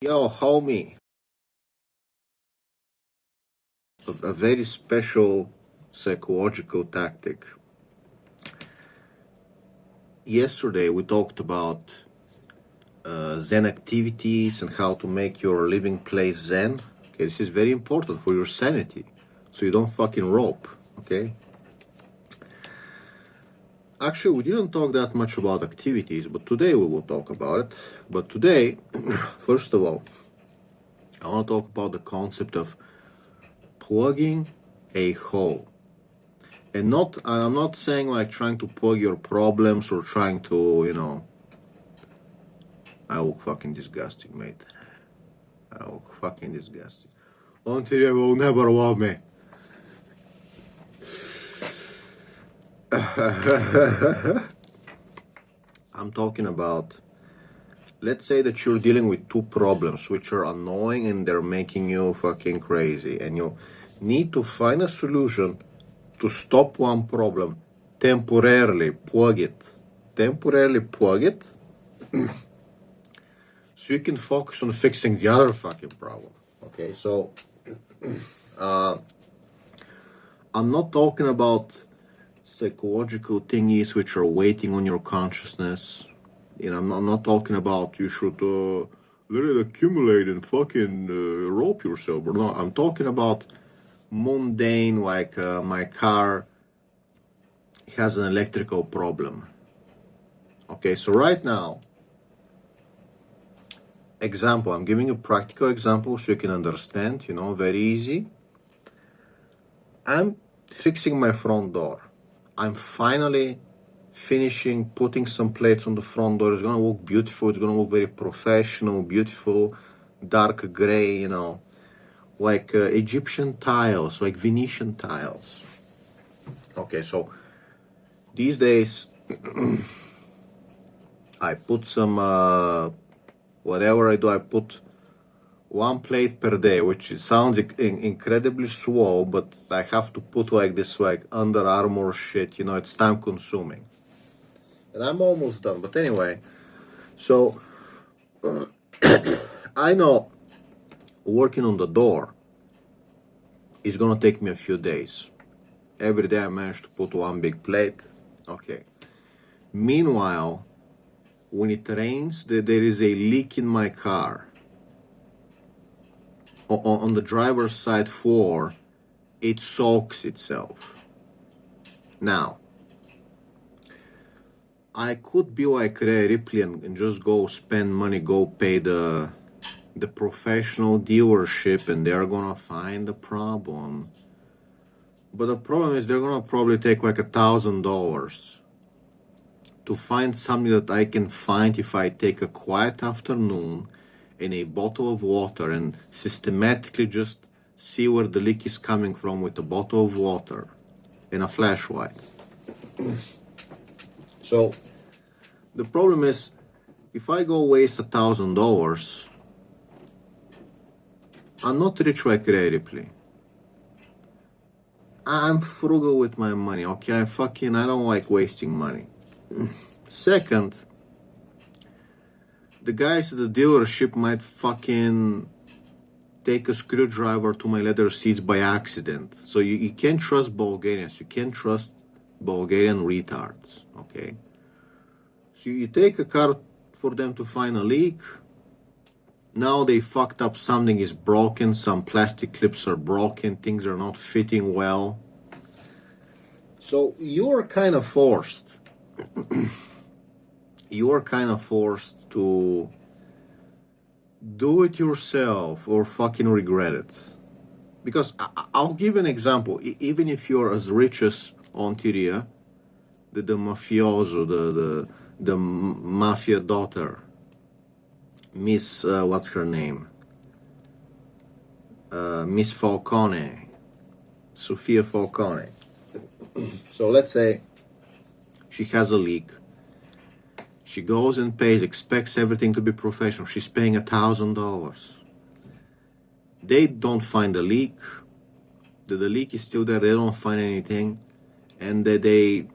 Yo, homie, a very special psychological tactic. Yesterday we talked about Zen activities and how to make your living place Zen. Okay, this is very important for your sanity, so you don't fucking rope. Okay. Actually, we didn't talk that much about activities, but today we will talk about it. But today, first of all, I want to talk about the concept of plugging a hole. And I'm not saying like trying to plug your problems or trying to. I look fucking disgusting, mate. I look fucking disgusting. Ontario will never love me. I'm talking about, let's say that you're dealing with two problems which are annoying and they're making you fucking crazy, and you need to find a solution to stop one problem, temporarily plug it, so you can focus on fixing the other fucking problem. Okay, so I'm not talking about psychological thingies which are waiting on your consciousness. I'm not talking about you should let it accumulate and fucking rope yourself. Or no, I'm talking about mundane, like my car has an electrical problem. Okay, so right now, example, I'm giving you a practical example so you can understand, very easy. I'm fixing my front door. I'm finally finishing putting some plates on the front door. It's gonna look beautiful. It's gonna look very professional, beautiful, dark gray, like Egyptian tiles, like Venetian tiles. Okay, so these days I put some whatever I do, I put one plate per day, which sounds incredibly slow, but I have to put like this like Under Armour shit, it's time consuming. And I'm almost done, but anyway, so I know working on the door is gonna take me a few days. Every day I manage to put one big plate. Okay. Meanwhile, when it rains, there is a leak in my car. On the driver's side floor, it soaks itself. Now, I could be like Rhea Ripley and just go spend money, go pay the professional dealership, and they're gonna find the problem. But the problem is they're gonna probably take like $1,000 to find something that I can find if I take a quiet afternoon in a bottle of water and systematically just see where the leak is coming from with a bottle of water and a flashlight. So the problem is, if I go waste $1,000, I'm not rich like Rhea Ripley. I'm frugal with my money, okay? I don't like wasting money. Second, the guys at the dealership might fucking take a screwdriver to my leather seats by accident. So you can't trust Bulgarians. You can't trust Bulgarian retards, okay? So you take a car for them to find a leak. Now they fucked up, something is broken, some plastic clips are broken, things are not fitting well. So you're kind of forced. You're kind of forced to do it yourself or fucking regret it. Because I'll give an example. Even if you're as rich as Ontario, the mafioso, the mafia daughter, Miss, what's her name? Miss Falcone, Sofia Falcone. So let's say she has a leak. She goes and pays, expects everything to be professional. She's paying $1,000. They don't find the leak. The leak is still there. They don't find anything. And they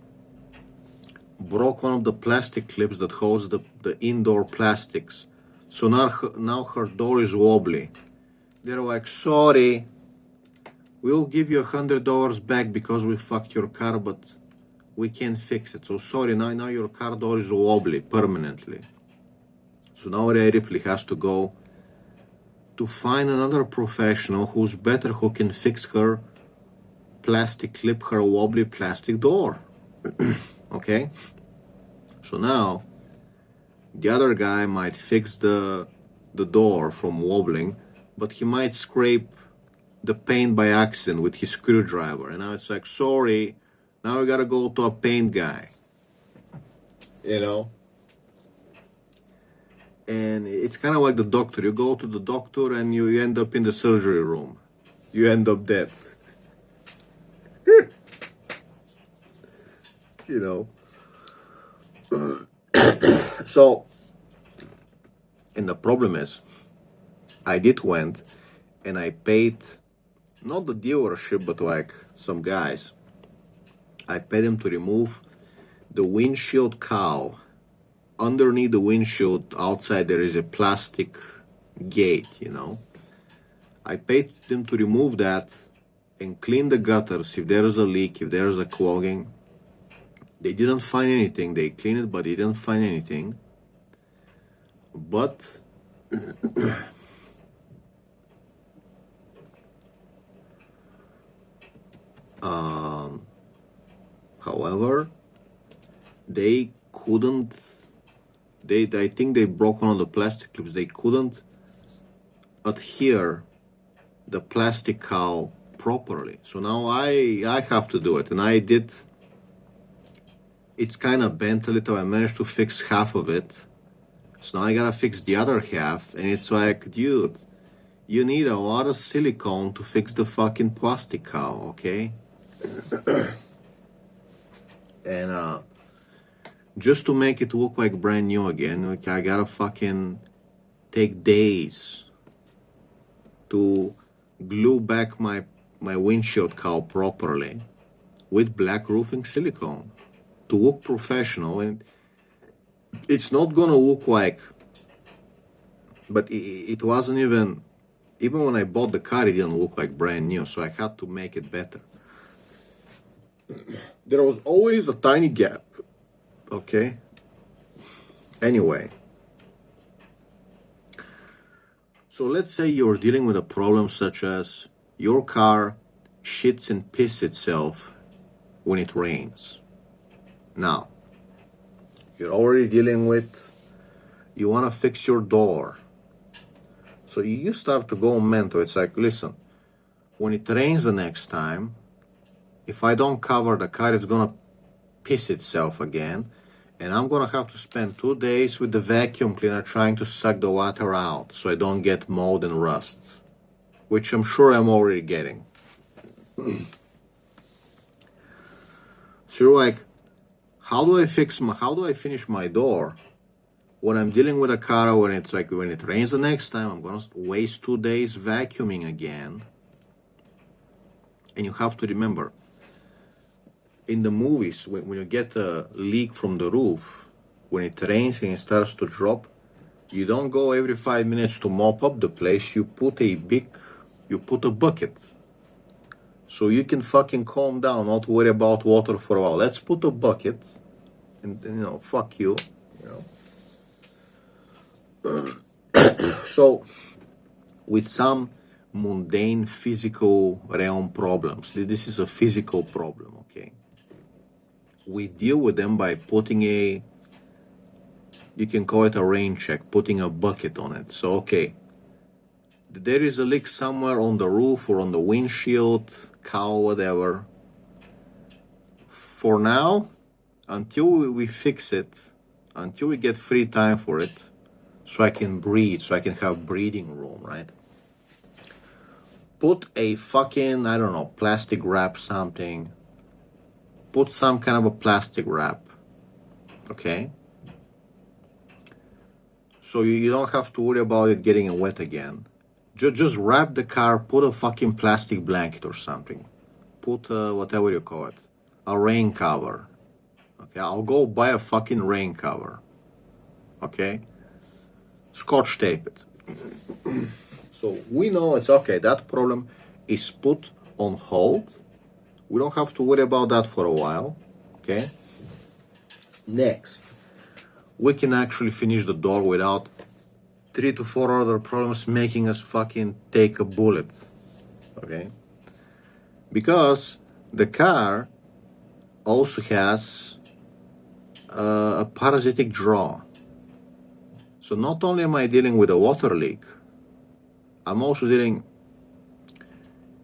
broke one of the plastic clips that holds the indoor plastics. So now her door is wobbly. They're like, sorry, we'll give you $100 back because we fucked your car, but we can't fix it. So sorry, now your car door is wobbly permanently. So now Rhea Ripley has to go to find another professional who's better, who can fix her clip her wobbly plastic door. Okay? So now the other guy might fix the door from wobbling, but he might scrape the paint by accident with his screwdriver. And now it's like, sorry, now we gotta go to a paint guy. You know? And it's kind of like the doctor. You go to the doctor and you end up in the surgery room. You end up dead. You know? So, and the problem is, I did went and I paid, not the dealership, but like some guys. I paid them to remove the windshield cowl. Underneath the windshield, outside, there is a plastic gate, you know. I paid them to remove that and clean the gutters if there is a leak, if there is a clogging. They didn't find anything. They cleaned it, but they didn't find anything. But however, they couldn't. I think they broke one of the plastic clips. They couldn't adhere the plastic cowl properly. So now I have to do it, and I did. It's kind of bent a little. I managed to fix half of it. So now I gotta fix the other half, and it's like, dude, you need a lot of silicone to fix the fucking plastic cowl, okay? And just to make it look like brand new again, like I gotta fucking take days to glue back my windshield cowl properly with black roofing silicone to look professional. And it's not gonna look like, but it wasn't even when I bought the car, it didn't look like brand new, so I had to make it better. There was always a tiny gap. Okay. Anyway, so let's say you're dealing with a problem such as your car shits and pisses itself when it rains. Now, you're already dealing with, you want to fix your door. So you start to go mental. It's like, listen, when it rains the next time, if I don't cover the car, it's going to piss itself again, and I'm gonna have to spend 2 days with the vacuum cleaner trying to suck the water out so I don't get mold and rust, which I'm sure I'm already getting. So you're like, how do I finish my door when I'm dealing with a car when it's like, when it rains the next time, I'm gonna waste 2 days vacuuming again. And you have to remember, in the movies, when you get a leak from the roof, when it rains and it starts to drop, you don't go every 5 minutes to mop up the place. You put a bucket. So you can fucking calm down, not worry about water for a while. Let's put a bucket and you know, fuck you know. So, with some mundane physical realm problems, this is a physical problem, okay? We deal with them by putting you can call it a rain check, putting a bucket on it. So, okay, there is a leak somewhere on the roof or on the windshield, cowl, whatever. For now, until we fix it, until we get free time for it, so I can breathe, so I can have breathing room, right? Put a fucking, I don't know, plastic wrap something. Put some kind of a plastic wrap, okay? So you don't have to worry about it getting wet again. Just wrap the car, put a fucking plastic blanket or something. Put whatever you call it, a rain cover. Okay, I'll go buy a fucking rain cover. Okay? scotch tape it. So we know it's okay, that problem is put on hold. We don't have to worry about that for a while, okay? Next, we can actually finish the door without 3 to 4 other problems making us fucking take a bullet, okay? Because the car also has a parasitic draw. So not only am I dealing with a water leak, I'm also dealing,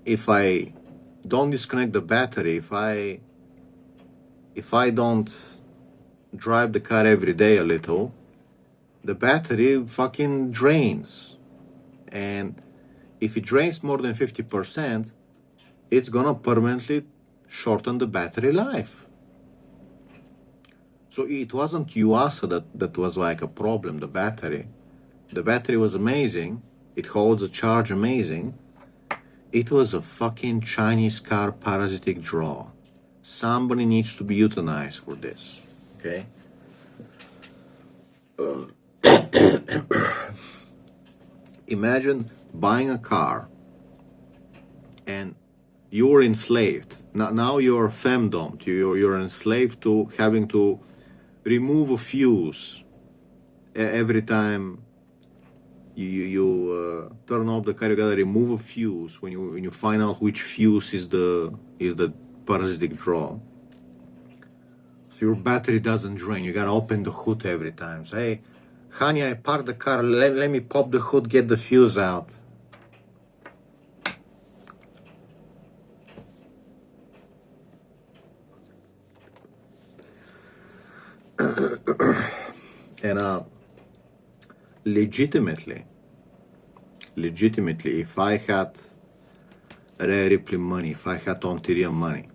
if I don't disconnect the battery, if I don't drive the car every day a little, the battery fucking drains. And if it drains more than 50%, it's gonna permanently shorten the battery life. So it wasn't Yuasa that was like a problem, the battery. The battery was amazing. It holds a charge amazing. It was a fucking Chinese car parasitic draw. Somebody needs to be euthanized for this, okay? Imagine buying a car and you're enslaved. Now you're femdomed. You're enslaved to having to remove a fuse every time you turn off the car. You gotta remove a fuse when you find out which fuse is the parasitic draw. So your battery doesn't drain. You gotta open the hood every time. So, hey, honey, I parked the car. Let me pop the hood, get the fuse out. And legitimately, if I had Rhea Ripley money, if I had Ontario money,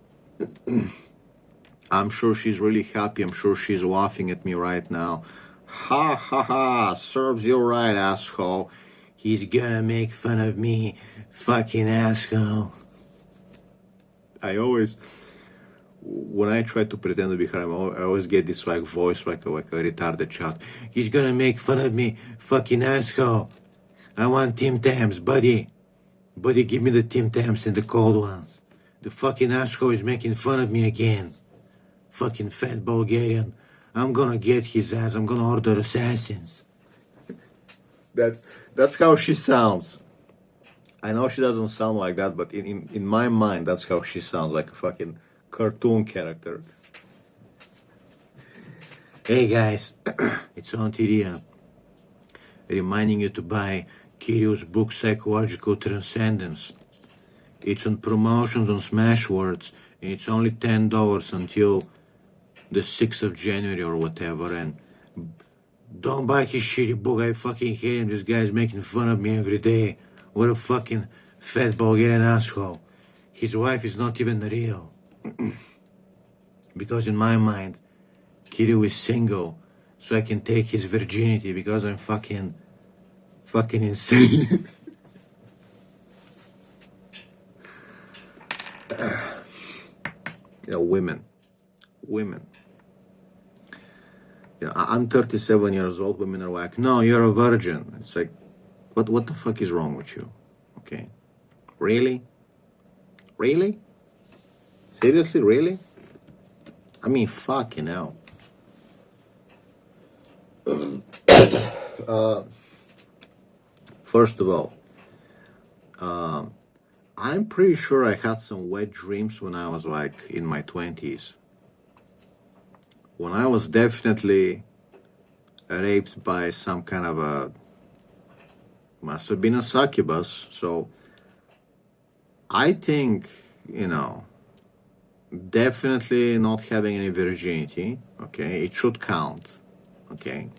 I'm sure she's really happy. I'm sure she's laughing at me right now. Ha ha ha, Serbs, you're right, asshole. He's gonna make fun of me, fucking asshole. When I try to pretend to be her, I always get this like voice like a retarded child. He's gonna make fun of me, fucking asshole. I want Tim Tams, buddy. Buddy, give me the Tim Tams and the cold ones. The fucking asshole is making fun of me again. Fucking fat Bulgarian. I'm gonna get his ass. I'm gonna order assassins. That's how she sounds. I know she doesn't sound like that, but in my mind, that's how she sounds, like a fucking cartoon character. Hey guys, it's Ontario, reminding you to buy Kirill's book Psychological Transcendence. It's on promotions on Smashwords, and it's only $10 until the 6th of January or whatever, and don't buy his shitty book. I fucking hate him. This guy's making fun of me every day. What a fucking fat Bulgarian asshole. His wife is not even real. Because in my mind, Kirill is single, so I can take his virginity because I'm fucking insane. Women. I'm 37 years old. Women are like, no, you're a virgin. It's like, what the fuck is wrong with you? Okay, really? Seriously, really? I mean, fucking hell. First of all, I'm pretty sure I had some wet dreams when I was like in my 20s. When I was definitely raped by some kind of must have been a succubus. So I think, definitely not having any virginity, okay, it should count, okay.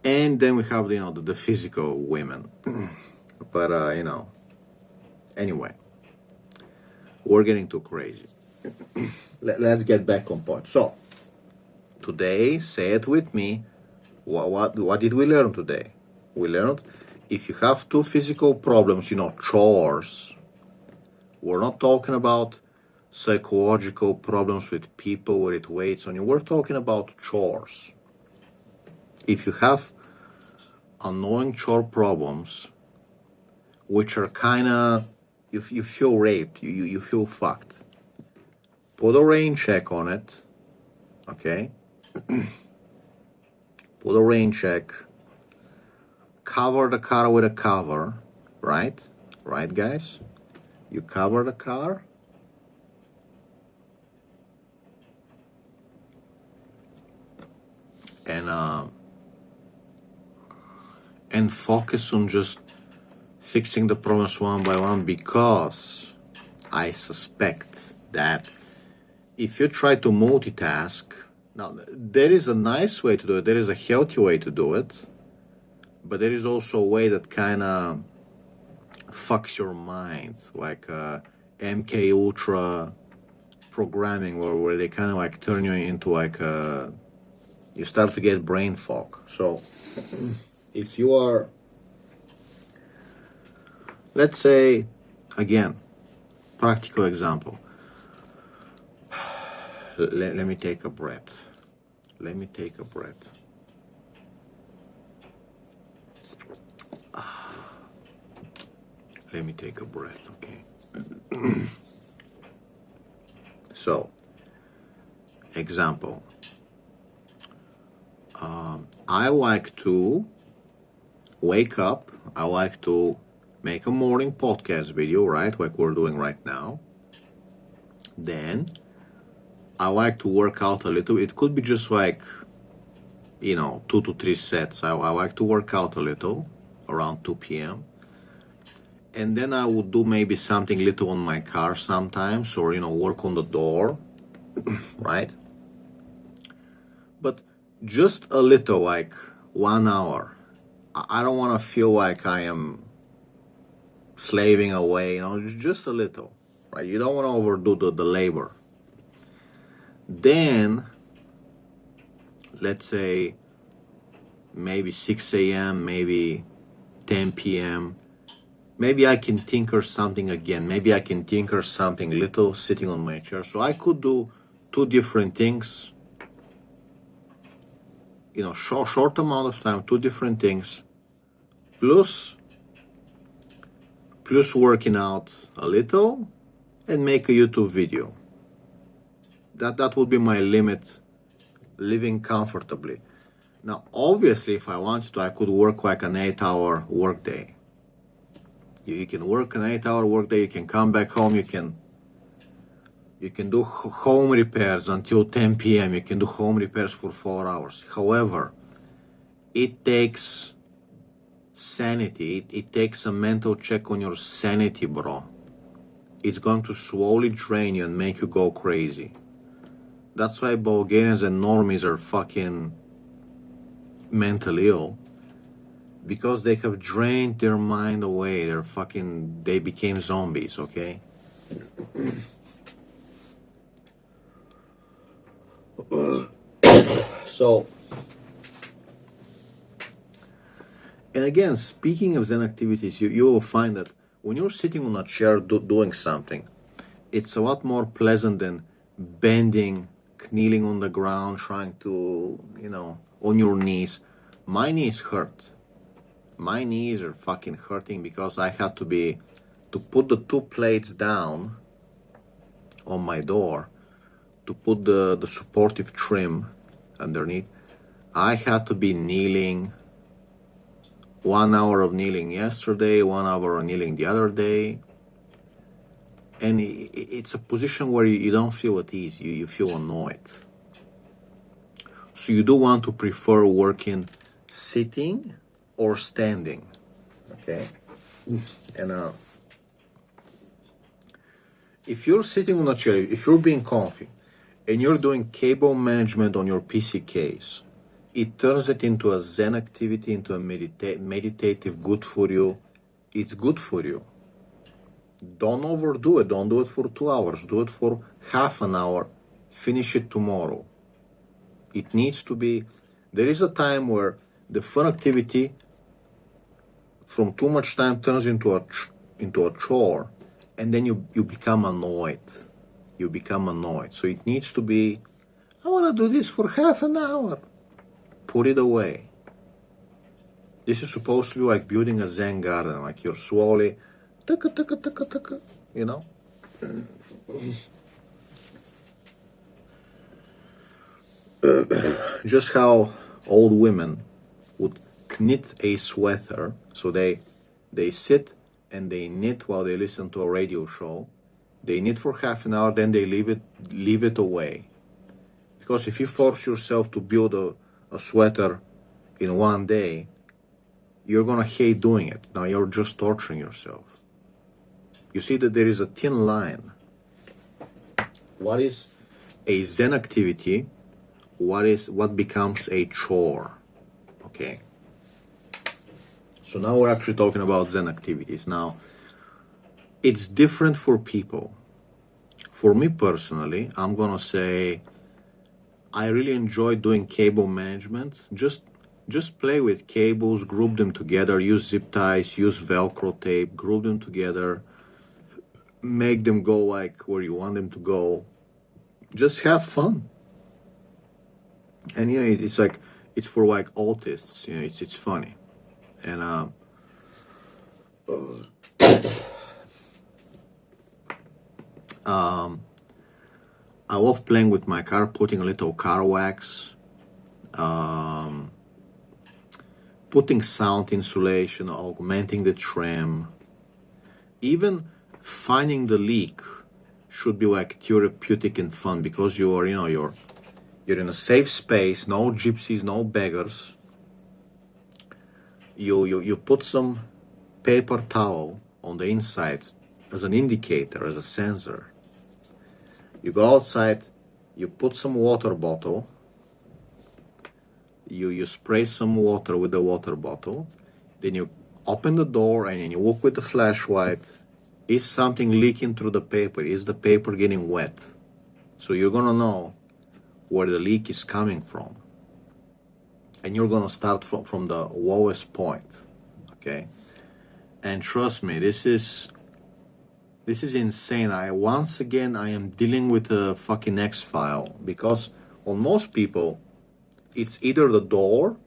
And then we have, the physical women. But, anyway, we're getting too crazy. Let's get back on point. So, today, say it with me, what did we learn today? We learned if you have two physical problems, chores, we're not talking about psychological problems with people where it weighs on you. We're talking about chores. if you have annoying chore problems, which are kind of, you feel raped, you feel fucked, put a rain check on it, okay? Put a rain check, cover the car with a cover, right? Right, guys? You cover the car, and focus on just fixing the problems one by one, because I suspect that if you try to multitask, now there is a nice way to do it, there is a healthy way to do it, but there is also a way that kind of fucks your mind, like MK Ultra programming, where they kind of like turn you into like you start to get brain fog. So if you are, let's say, again, practical example, let me take a breath. Let me take a breath. Let me take a breath, okay? So, example. I like to wake up, I like to make a morning podcast video, right? Like we're doing right now. Then, I like to work out a little. It could be just like, 2 to 3 sets. I like to work out a little around 2 p.m. And then I would do maybe something little on my car sometimes, or, work on the door, right? But just a little, like 1 hour. I don't want to feel like I am slaving away, just a little, right? You don't want to overdo the labor. Then, let's say, maybe 6 a.m., maybe 10 p.m., maybe I can tinker something again. Maybe I can tinker something little sitting on my chair. So I could do 2 different things, short amount of time, 2 different things, plus working out a little and make a YouTube video. That would be my limit, living comfortably. Now, obviously, if I wanted to, I could work like an 8-hour workday. You can work an 8-hour workday, you can come back home, you can do home repairs until 10 p.m., you can do home repairs for 4 hours. However, it takes sanity, it takes a mental check on your sanity, bro. It's going to slowly drain you and make you go crazy. That's why Bulgarians and normies are fucking mentally ill. Because they have drained their mind away. They became zombies, okay? So, and again, speaking of Zen activities, you will find that when you're sitting on a chair doing something, it's a lot more pleasant than bending, kneeling on the ground, trying to, on your knees. My knees hurt. My knees are fucking hurting because I had to put the 2 plates down on my door, to put the supportive trim underneath. I had to be kneeling, 1 hour of kneeling yesterday, 1 hour of kneeling the other day. And it's a position where you don't feel at ease, you feel annoyed. So you do want to prefer working sitting or standing, okay? And if you're sitting on a chair, if you're being comfy, and you're doing cable management on your PC case, it turns it into a Zen activity, into a meditative, good for you. It's good for you. Don't overdo it. Don't do it for 2 hours. Do it for half an hour. Finish it tomorrow. It needs to be... There is a time where the fun activity from too much time turns into a chore, and then you become annoyed. You become annoyed. So it needs to be, I want to do this for half an hour. Put it away. This is supposed to be like building a Zen garden, like you're slowly, taka, taka, taka, taka, you know? Just how old women would knit a sweater, so they sit and they knit while they listen to a radio show. They knit for half an hour, then they leave it away. Because if you force yourself to build a sweater in one day, you're gonna hate doing it. Now you're just torturing yourself. You see that there is a thin line. What is a Zen activity? What becomes a chore? Okay. So now we're actually talking about Zen activities. Now, it's different for people. For me personally, I'm gonna say I really enjoy doing cable management. Just play with cables, group them together, use zip ties, use Velcro tape, group them together, make them go like where you want them to go. Just have fun. And you know, it's like it's for like autists. You know, it's funny, and I love playing with my car, putting a little car wax, putting sound insulation, augmenting the trim. Even finding the leak should be like therapeutic and fun because you're in a safe space, no gypsies, no beggars. You put some paper towel on the inside as an indicator, as a sensor. You go outside, you put some water bottle, you spray some water with the water bottle, then you open the door and then you look with the flashlight. Is something leaking through the paper? Is the paper getting wet? So you're gonna know where the leak is coming from. And you're gonna start from the lowest point, okay? And trust me, this is insane. I am dealing with a fucking X-file because on most people, it's either the door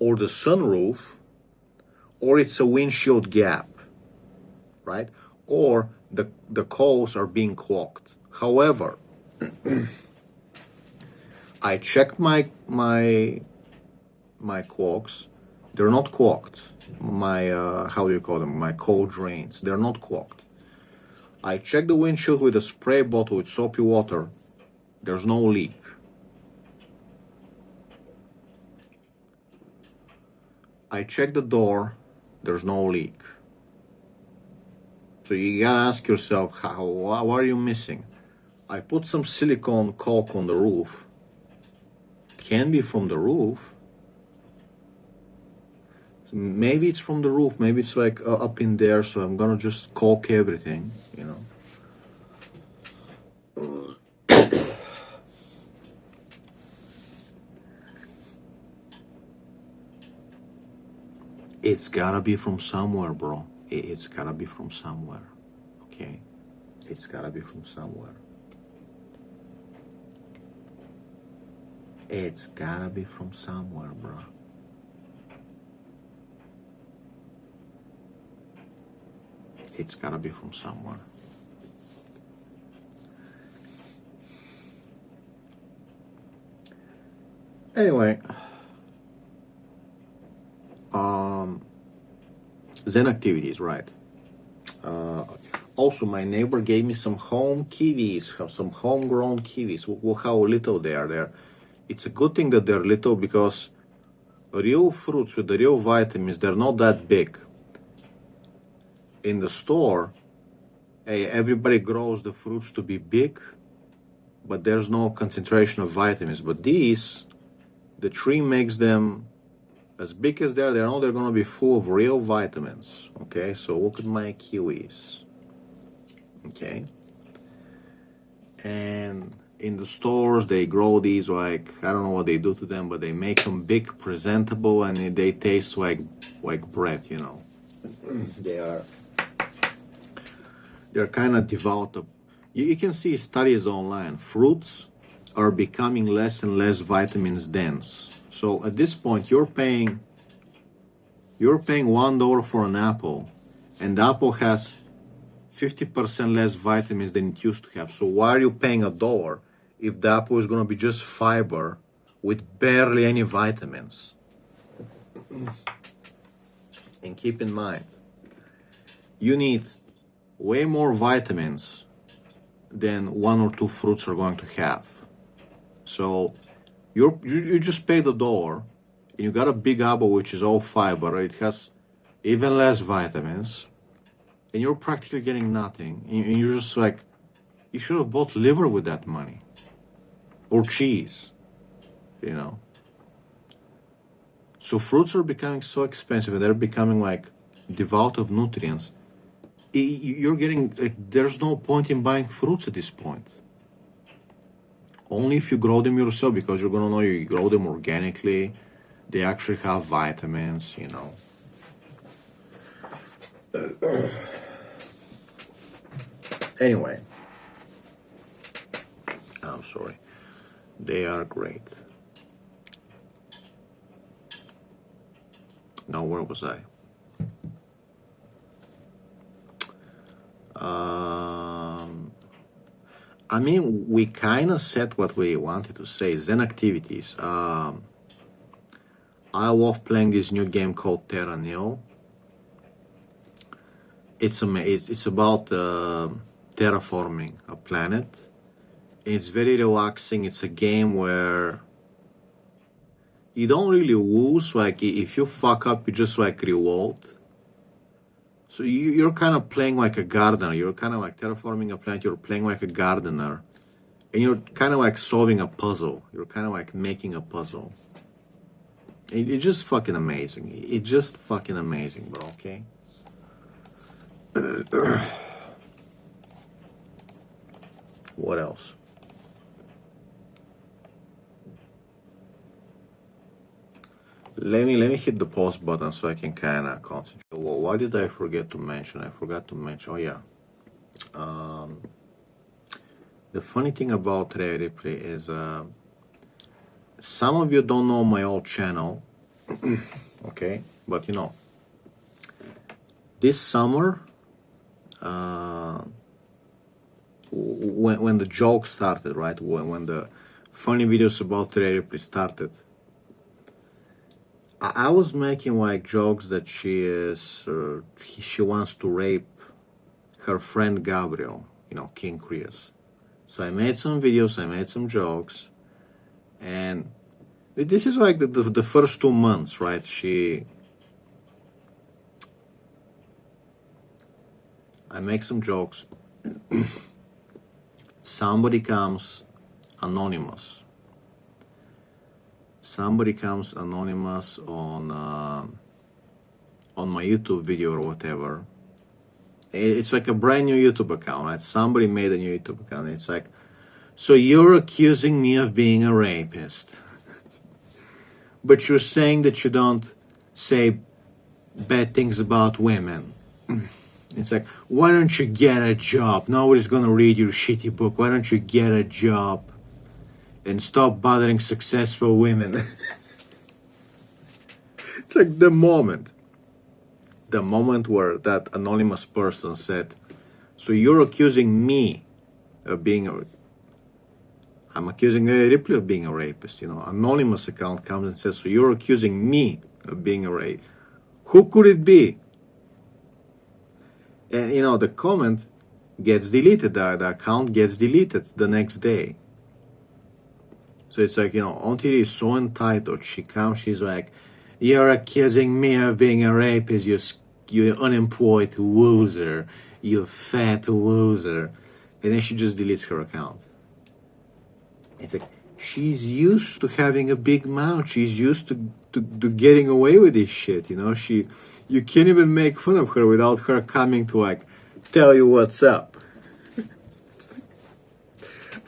or the sunroof or it's a windshield gap, right? Or the coals are being clogged. However, I checked my clogs. They're not clogged. My how do you call them? My coal drains. They're not clogged. I checked the windshield with a spray bottle with soapy water. There's no leak. I checked the door. There's no leak. So you gotta ask yourself, what are you missing? I put some silicone caulk on the roof. Can be from the roof. Maybe it's from the roof. Maybe it's like up in there. So I'm gonna just caulk everything, you know. It's gotta be from somewhere, bro. It's gotta be from somewhere. Okay? It's gotta be from somewhere. It's gotta be from somewhere, bro. It's gotta be from somewhere. Anyway, Zen activities, right? Also, my neighbor gave me some home kiwis, some homegrown kiwis. Look how little they are there. It's a good thing that they're little because real fruits with the real vitamins, they're not that big. In the store, everybody grows the fruits to be big, but there's no concentration of vitamins. But these, the tree makes them as big as they're going to be full of real vitamins. Okay, so look at my kiwis. Okay, and in the stores they grow these like, I don't know what they do to them, but they make them big, presentable, and they taste like bread, you know. They're kind of developed. You can see studies online. Fruits are becoming less and less vitamins dense. So at this point, you're paying You're paying $1 for an apple, and the apple has 50% less vitamins than it used to have. So why are you paying $1 if the apple is going to be just fiber with barely any vitamins? And keep in mind, you need way more vitamins than 1 or 2 fruits are going to have. So you just paid $1 and you got a big apple which is all fiber. It has even less vitamins, and you're practically getting nothing. And you're just like, you should have bought liver with that money, or cheese, you know. So fruits are becoming so expensive, and they're becoming like devoid of nutrients. You're getting, like, there's no point in buying fruits at this point. Only if you grow them yourself, because you're gonna know you grow them organically. They actually have vitamins, you know. Anyway, I'm sorry. They are great. Now, where was I? I mean, we kind of said what we wanted to say. Zen activities. I love playing this new game called Terra Nil. It's about terraforming a planet. It's very relaxing. It's a game where you don't really lose. Like, if you fuck up, you just like reload. So you're kind of playing like a gardener. You're kind of like terraforming a planet. You're playing like a gardener. And you're kind of like solving a puzzle. You're kind of like making a puzzle. It's just fucking amazing. It's just fucking amazing, bro, okay? What else? Let me hit the pause button so I can kind of concentrate. Well, what did I forget to mention? I forgot to mention. Oh yeah. The funny thing about Rhea Ripley is some of you don't know my old channel, okay? But you know, this summer, when the jokes started, right? When the funny videos about Rhea Ripley started, I was making like jokes that she wants to rape her friend Gabriel, you know, King Chris. So I made some videos, I made some jokes, and this is like the first 2 months, right? I make some jokes. Somebody comes anonymous. Somebody comes anonymous on my YouTube video or whatever. It's like a brand new YouTube account, right? Somebody made a new YouTube account. It's like, so you're accusing me of being a rapist, but you're saying that you don't say bad things about women. It's like, why don't you get a job? Nobody's gonna read your shitty book. Why don't you get a job and stop bothering successful women? It's like the moment where that anonymous person said, so you're accusing me of being I'm accusing Ripley of being a rapist, you know. Anonymous account comes and says, so you're accusing me of being a rapist. Who could it be? And you know, the comment gets deleted, the account gets deleted the next day. So it's like, you know, Auntie is so entitled. She comes, she's like, you're accusing me of being a rapist, you unemployed loser, you fat loser. And then she just deletes her account. It's like, she's used to having a big mouth. She's used to getting away with this shit, you know. You can't even make fun of her without her coming to like tell you what's up.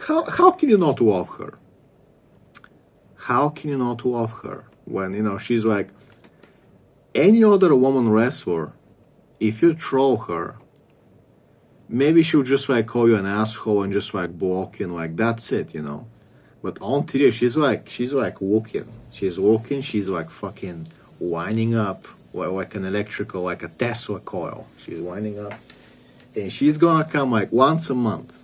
How can you not love her? How can you not love her when, you know, she's like any other woman wrestler? If you troll her, maybe she'll just like call you an asshole and just like block you, and like that's it, you know. But on TV, she's like looking. She's looking. She's like fucking winding up. like an electrical, like a Tesla coil. She's winding up. And she's gonna come like once a month.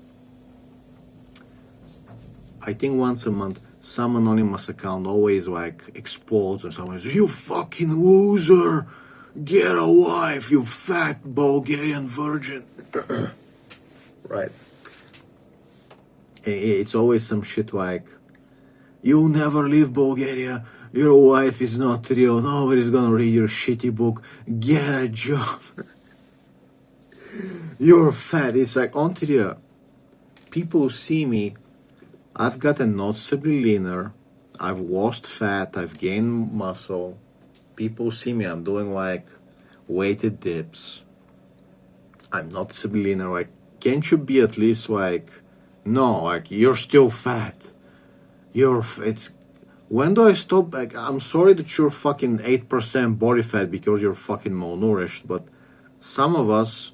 I think once a month, some anonymous account always like explodes or someone says, "You fucking loser! Get a wife, you fat Bulgarian virgin." Right. It's always some shit like, "You'll never leave Bulgaria. Your wife is not real. Nobody's gonna read your shitty book. Get a job." You're fat. It's like, Ontario, people see me. I've gotten noticeably leaner. I've lost fat. I've gained muscle. People see me. I'm doing like weighted dips. I'm noticeably leaner. Like, can't you be at least like, no, like, you're still fat. It's, when do I stop? Like, I'm sorry that you're fucking 8% body fat because you're fucking malnourished, but some of us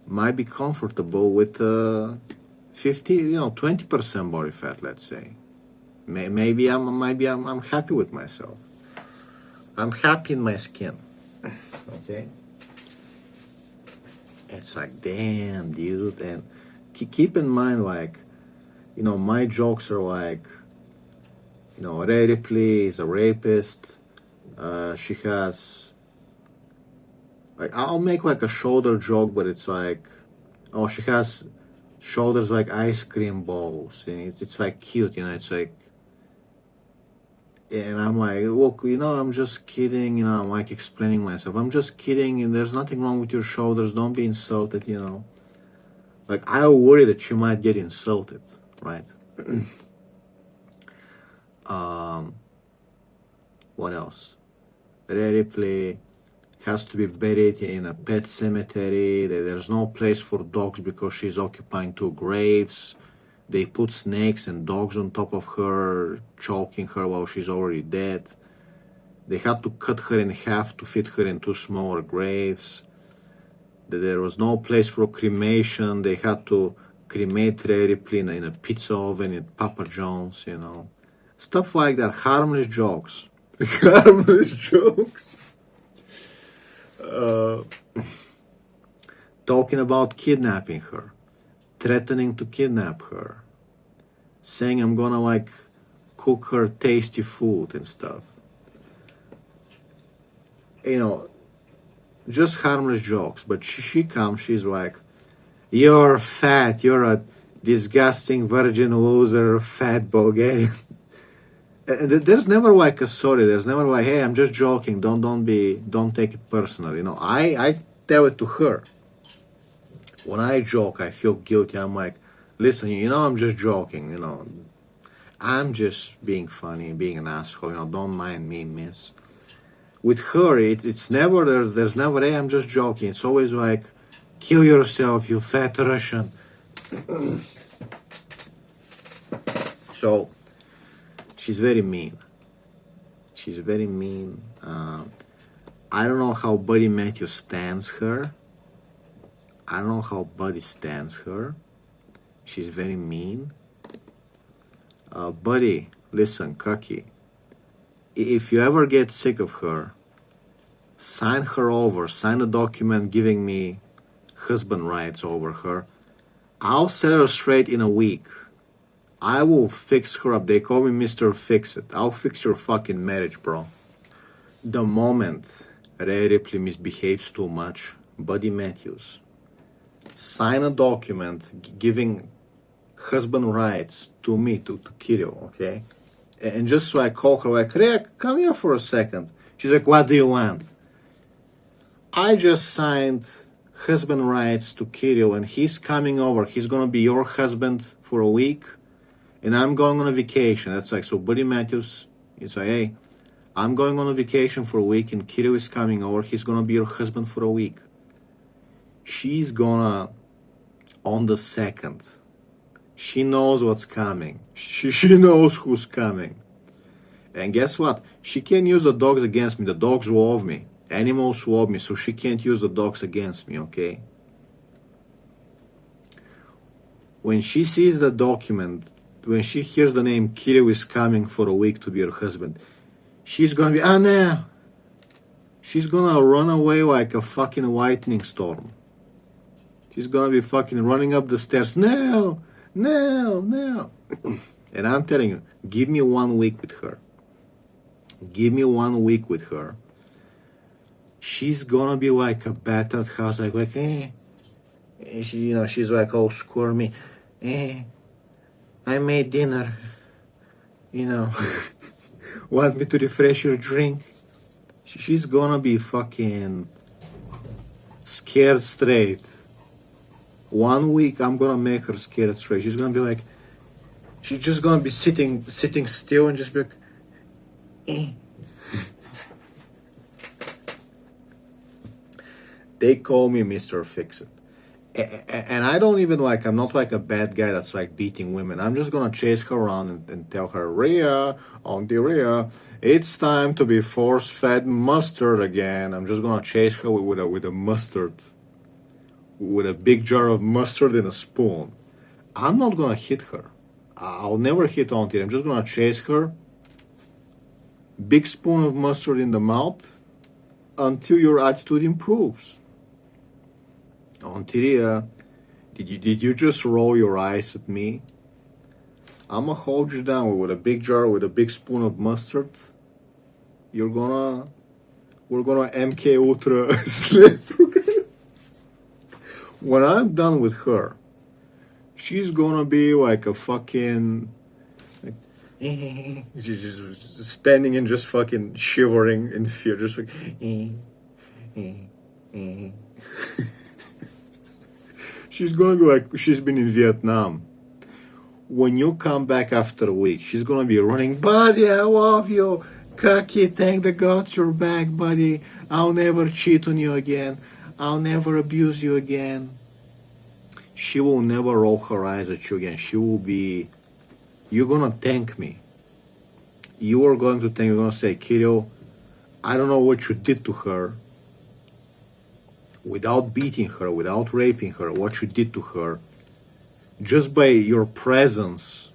might be comfortable with 20% body fat, let's say. Maybe I'm happy with myself. I'm happy in my skin. Okay? It's like, damn, dude. And keep in mind, like, my jokes are like, Rhea Ripley is a rapist. She has, like, I'll make like a shoulder joke, but it's like, oh, she has shoulders like ice cream balls, and it's like cute, it's like, and I'm like, look, I'm just kidding, I'm like explaining myself, I'm just kidding, and there's nothing wrong with your shoulders, don't be insulted, like, I worry that you might get insulted, right? What else? Rhea Ripley has to be buried in a pet cemetery. There's no place for dogs because she's occupying 2 graves. They put snakes and dogs on top of her, choking her while she's already dead. They had to cut her in half to fit her in 2 smaller graves. There was no place for cremation. They had to cremate Rhea Ripley in a pizza oven at Papa John's, Stuff like that. Harmless jokes. Harmless jokes. Talking about kidnapping her, threatening to kidnap her, saying I'm gonna like cook her tasty food and stuff. Just harmless jokes. But she comes, she's like, "You're fat, you're a disgusting virgin loser, fat Bulgarian." And there's never like a sorry. There's never like, "Hey, I'm just joking. Don't take it personal." I tell it to her. When I joke, I feel guilty. I'm like, "Listen, I'm just joking. I'm just being funny, being an asshole. Don't mind me, miss." With her, it's never there's never, "Hey, I'm just joking." It's always like, "Kill yourself, you fat Russian." So. She's very mean. She's very mean. I don't know how Buddy Matthews stands her. I don't know how Buddy stands her. She's very mean. Buddy, listen, Cucky. If you ever get sick of her, sign her over. Sign a document giving me husband rights over her. I'll set her straight in a week. I will fix her up. They call me Mr. Fix-It. I'll fix your fucking marriage, bro. The moment Rhea Ripley misbehaves too much, Buddy Matthews, sign a document giving husband rights to me, to Kirill, okay? And just so I call her like, "Rhea, come here for a second." She's like, "What do you want?" I just signed husband rights to Kirill, and he's coming over. He's gonna be your husband for a week. And I'm going on a vacation. That's like, so Buddy Matthews, it's like, "Hey, I'm going on a vacation for a week and Kirill is coming over. He's gonna be your husband for a week." She's gonna, on the second, she knows what's coming. She knows who's coming. And guess what? She can't use the dogs against me. The dogs love me. Animals love me, so she can't use the dogs against me, okay? When she sees the document, when she hears the name Kirill is coming for a week to be her husband, she's gonna be, "Oh no." she's gonna run away like a fucking lightning storm. She's gonna be fucking running up the stairs. No, no, no. And I'm telling you, give me 1 week with her. Give me 1 week with her. She's gonna be like a battered house, like she's like all squirmy. I made dinner. Want me to refresh your drink? She's gonna be fucking scared straight. 1 week, I'm gonna make her scared straight. She's gonna be like, she's just gonna be sitting still and just be like, They call me Mr. Fix-It. And I don't even I'm not like a bad guy that's like beating women. I'm just gonna chase her around and tell her, Rhea, Auntie Rhea, it's time to be force-fed mustard again. I'm just gonna chase her with a mustard, with a big jar of mustard and a spoon. I'm not gonna hit her. I'll never hit Auntie. I'm just gonna chase her, big spoon of mustard in the mouth, until your attitude improves. Auntie Rhea, did you just roll your eyes at me? I'ma hold you down with a big jar, with a big spoon of mustard. We're gonna MK Ultra slave program. When I'm done with her, she's gonna be like a fucking she's just standing and just fucking shivering in fear, just like she's gonna be like she's been in Vietnam. When you come back after a week, she's gonna be running, buddy, I love you. Kaki, thank the gods you're back, buddy. I'll never cheat on you again. I'll never abuse you again. She will never roll her eyes at you again. She will be, you're gonna thank me. You are going to thank, you're gonna say, Kirill, I don't know what you did to her. Without beating her, without raping her, what you did to her, just by your presence,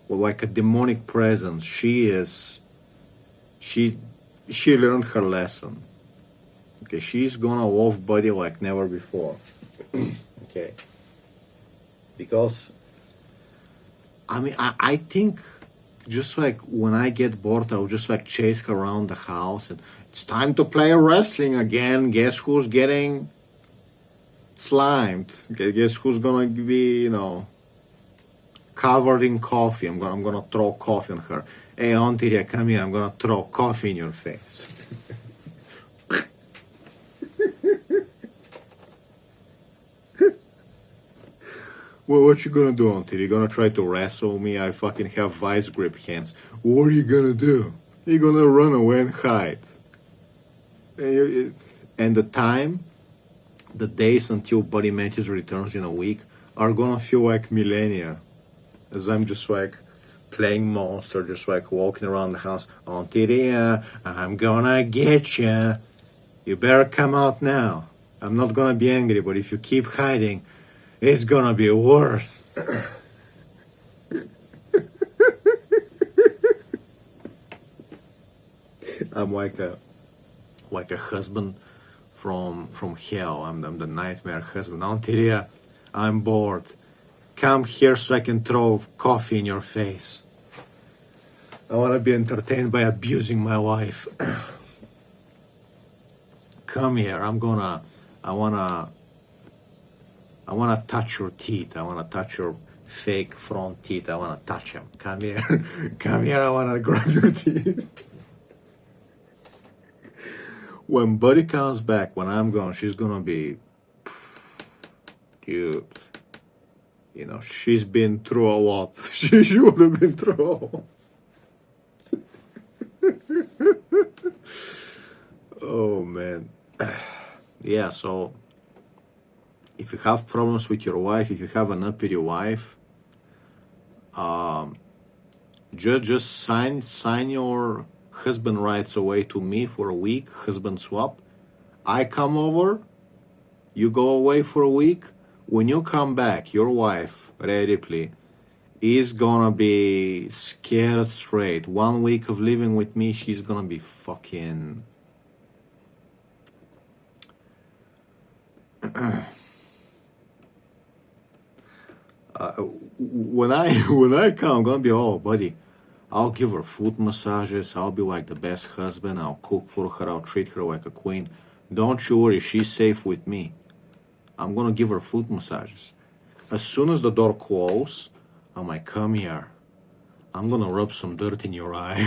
or like a demonic presence, she learned her lesson. Okay, she's gonna love Buddy like never before. Okay, because I think just like when I get bored, I'll just like chase her around the house and it's time to play wrestling again. Guess who's getting slimed? Guess who's gonna be, covered in coffee? I'm gonna throw coffee on her. Hey, Auntie Rhea, come here. I'm gonna throw coffee in your face. Well, what you gonna do, Auntie? You gonna try to wrestle me? I fucking have vice grip hands. What are you gonna do? You're gonna run away and hide. And the days until Buddy Matthews returns in a week are gonna feel like millennia. As I'm just like playing monster, just like walking around the house. Auntie Rhea, I'm gonna get you. You better come out now. I'm not gonna be angry, but if you keep hiding, it's gonna be worse. I'm like a husband from hell. I'm the nightmare husband. Auntie Rhea, I'm bored. Come here so I can throw coffee in your face. I wanna be entertained by abusing my wife. Come here. I wanna touch your teeth. I wanna touch your fake front teeth. I wanna touch them. Come here. Come here. I wanna grab your teeth. When Buddy comes back, when I'm gone, she's gonna be, dude. She's been through a lot. She would have been through a lot. Oh man. Yeah, so if you have problems with your wife, if you have an uppity wife, just sign your husband rights away to me for a week, husband swap. I come over, you go away for a week. When you come back, your wife, Ripley, is gonna be scared straight. 1 week of living with me, she's gonna be fucking when I come, I'm gonna be, oh, buddy, I'll give her foot massages. I'll be like the best husband. I'll cook for her. I'll treat her like a queen. Don't you worry, she's safe with me. I'm gonna give her foot massages. As soon as the door closes, I'm like, come here. I'm gonna rub some dirt in your eye.